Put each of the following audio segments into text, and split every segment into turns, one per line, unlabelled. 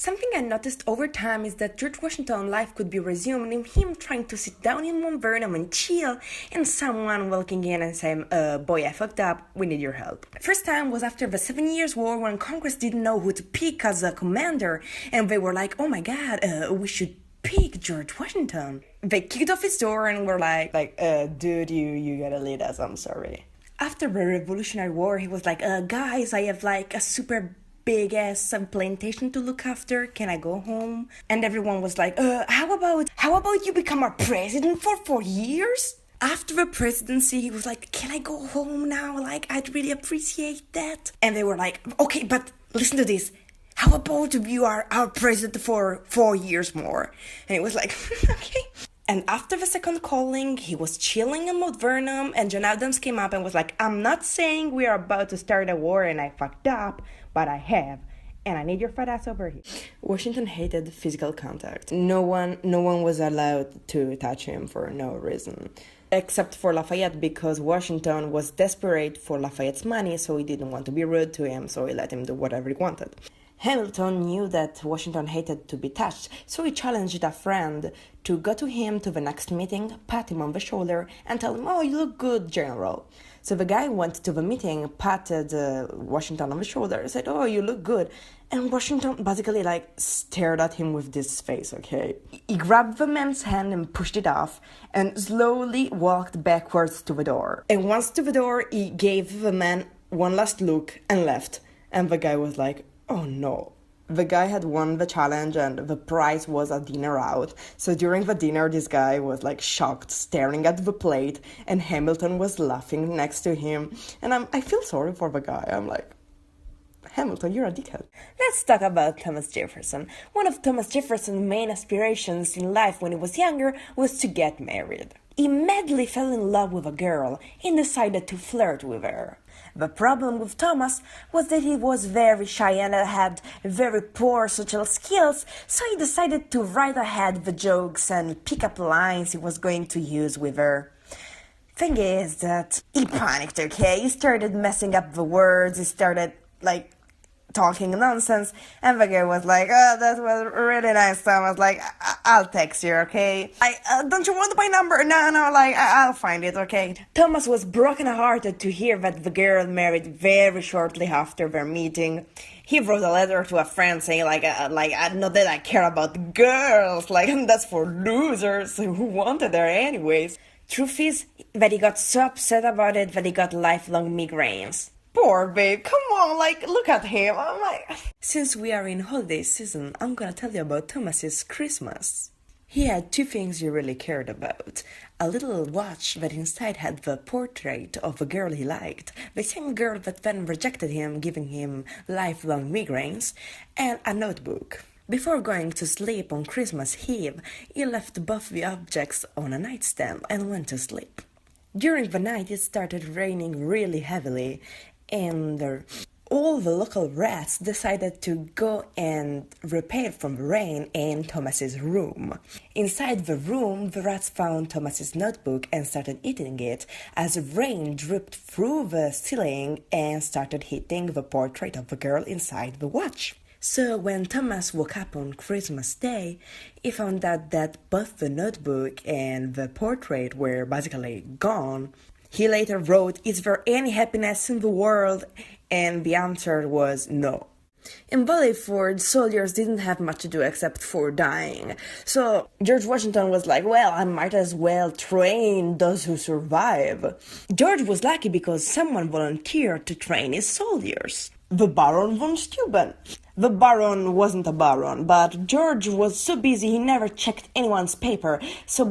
Something I noticed over time is that George Washington's life could be resumed in him trying to sit down in Mount Vernon and chill, and someone walking in and saying, boy, I fucked up, we need your help. First time was after the 7 Years' War, when Congress didn't know who to pick as a commander, and they were like, oh my god, we should pick George Washington. They kicked off his door and were like, dude, you gotta lead us, I'm sorry. After the Revolutionary War, he was like, guys, I have like a super big ass plantation to look after, can I go home? And everyone was like, how about you become our president for 4 years? After the presidency, he was like, can I go home now? Like, I'd really appreciate that. And they were like, okay, but listen to this. How about you are our president for 4 years more? And it was like, okay. And after the second calling, he was chilling in Mount Vernon, and John Adams came up and was like, I'm not saying we are about to start a war and I fucked up, but I have, and I need your fat ass over here. Washington hated physical contact. No one was allowed to touch him for no reason. Except for Lafayette, because Washington was desperate for Lafayette's money, so he didn't want to be rude to him, so he let him do whatever he wanted. Hamilton knew that Washington hated to be touched, so he challenged a friend to go to him to the next meeting, pat him on the shoulder, and tell him, oh, you look good, General. So the guy went to the meeting, patted Washington on the shoulder, said, oh, you look good. And Washington basically, stared at him with this face, okay? He grabbed the man's hand and pushed it off, and slowly walked backwards to the door. And once to the door, he gave the man one last look and left. And the guy was like, oh no. The guy had won the challenge and the prize was a dinner out. So during the dinner, this guy was shocked, staring at the plate, and Hamilton was laughing next to him. And I feel sorry for the guy. I'm like, Hamilton, you're a dickhead. Let's talk about Thomas Jefferson. One of Thomas Jefferson's main aspirations in life when he was younger was to get married. He madly fell in love with a girl and decided to flirt with her. The problem with Thomas was that he was very shy and had very poor social skills, so he decided to write ahead the jokes and pick up lines he was going to use with her. Thing is that he panicked, okay? He started messing up the words, he started, talking nonsense, and the guy was like, oh, that was really nice, Thomas, I'll text you, okay? Don't you want my number? No, I'll find it, okay? Thomas was broken-hearted to hear that the girl married very shortly after their meeting. He wrote a letter to a friend saying, not that I care about girls, that's for losers who wanted her anyways. Truth is that he got so upset about it that he got lifelong migraines. Poor babe, come on, look at him. Since we are in holiday season, I'm gonna tell you about Thomas's Christmas. He had two things he really cared about. A little watch that inside had the portrait of a girl he liked, the same girl that then rejected him, giving him lifelong migraines, and a notebook. Before going to sleep on Christmas Eve, he left both the objects on a nightstand and went to sleep. During the night, it started raining really heavily, and all the local rats decided to go and repair from the rain in Thomas's room. Inside the room, the rats found Thomas's notebook and started eating it as rain dripped through the ceiling and started hitting the portrait of the girl inside the watch. So when Thomas woke up on Christmas Day, he found out that both the notebook and the portrait were basically gone. He later wrote, is there any happiness in the world? And the answer was no. In Valleyford, soldiers didn't have much to do except for dying. So George Washington was like, well, I might as well train those who survive. George was lucky because someone volunteered to train his soldiers. The Baron von Steuben. The Baron wasn't a baron, but George was so busy he never checked anyone's paper, so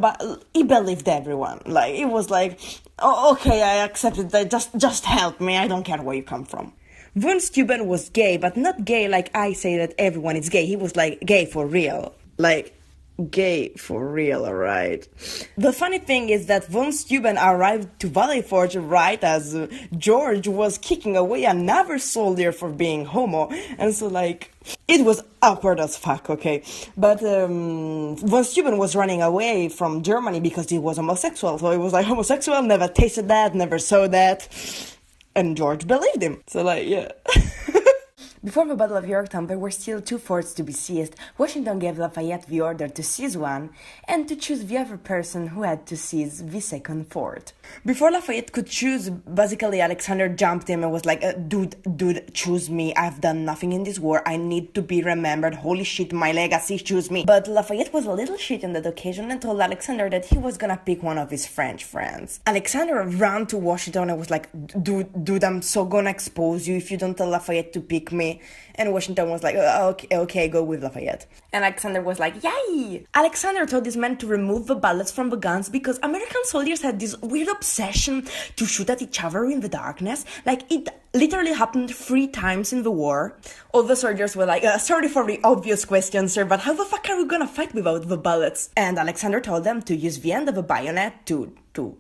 he believed everyone. It was like, oh, okay, I accept it, just help me, I don't care where you come from. Von Steuben was gay, but not gay like I say that everyone is gay. He was gay for real. Gay for real, alright. The funny thing is that von Steuben arrived to Valleyforge right as George was kicking away another soldier for being homo, and so it was awkward as fuck, okay? But von Steuben was running away from Germany because he was homosexual, so he was homosexual, never tasted that, never saw that, and George believed him, so yeah. Before the Battle of Yorktown, there were still 2 forts to be seized. Washington gave Lafayette the order to seize one and to choose the other person who had to seize the second fort. Before Lafayette could choose, basically Alexander jumped him and was like, dude, choose me. I've done nothing in this war. I need to be remembered. Holy shit, my legacy, choose me. But Lafayette was a little shit on that occasion and told Alexander that he was gonna pick one of his French friends. Alexander ran to Washington and was like, dude, I'm so gonna expose you if you don't tell Lafayette to pick me. And Washington was like, okay, go with Lafayette. And Alexander was like, yay! Alexander told his men to remove the bullets from the guns because American soldiers had this weird obsession to shoot at each other in the darkness. Like, it literally happened 3 times in the war. All the soldiers were like, sorry for the obvious question, sir, but how the fuck are we gonna fight without the bullets? And Alexander told them to use the end of a bayonet to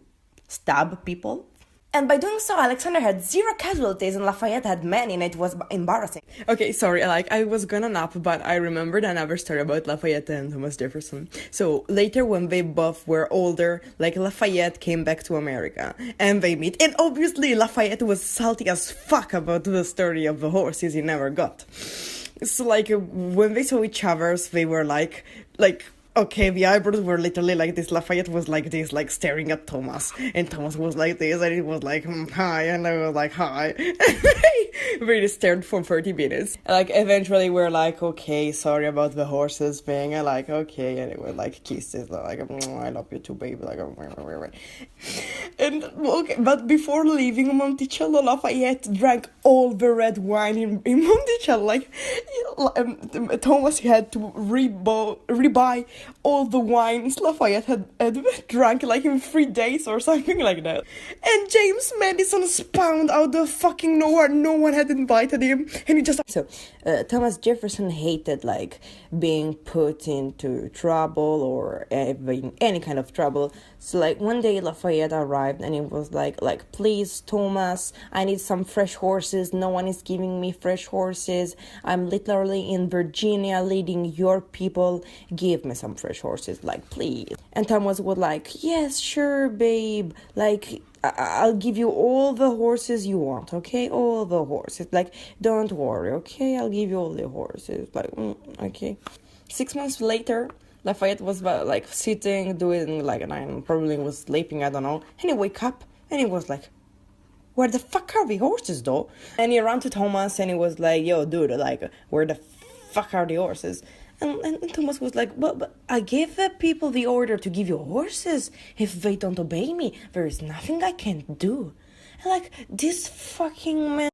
stab people. And by doing so, Alexander had 0 casualties and Lafayette had many, and it was embarrassing. Okay, sorry, I was gonna nap, but I remembered another story about Lafayette and Thomas Jefferson. So, later when they both were older, Lafayette came back to America, and they meet, and obviously Lafayette was salty as fuck about the story of the horses he never got. So, when they saw each other, they were like, okay, the eyebrows were literally like this. Lafayette was like this, staring at Thomas. And Thomas was like this, and he was like, hi. And I was like, hi. We just stared for 30 minutes. Eventually we're like, okay, sorry about the horses thing. And okay. And it was kisses. I love you too, baby. And, okay, but before leaving Monticello, Lafayette drank all the red wine in Monticello. Thomas had to rebuy all the wines Lafayette had drank in 3 days or something like that. And James Madison spawned out of fucking nowhere. No one had invited him, and he just... So, Thomas Jefferson hated being put into trouble or any kind of trouble. So one day Lafayette arrived and he was like, please Thomas, I need some fresh horses. No one is giving me fresh horses. I'm literally in Virginia leading your people. Give me some fresh horses, please. And Thomas was like, yes, sure, babe. I'll give you all the horses you want, okay? All the horses. Don't worry, okay? I'll give you all the horses. Okay. 6 months later, Lafayette was sitting, doing and I probably was sleeping, I don't know. And he wake up and he was like, where the fuck are the horses though? And he ran to Thomas and he was like, yo, dude, where the fuck are the horses? And Thomas was like, but I gave the people the order to give you horses. If they don't obey me, there is nothing I can do. And this fucking man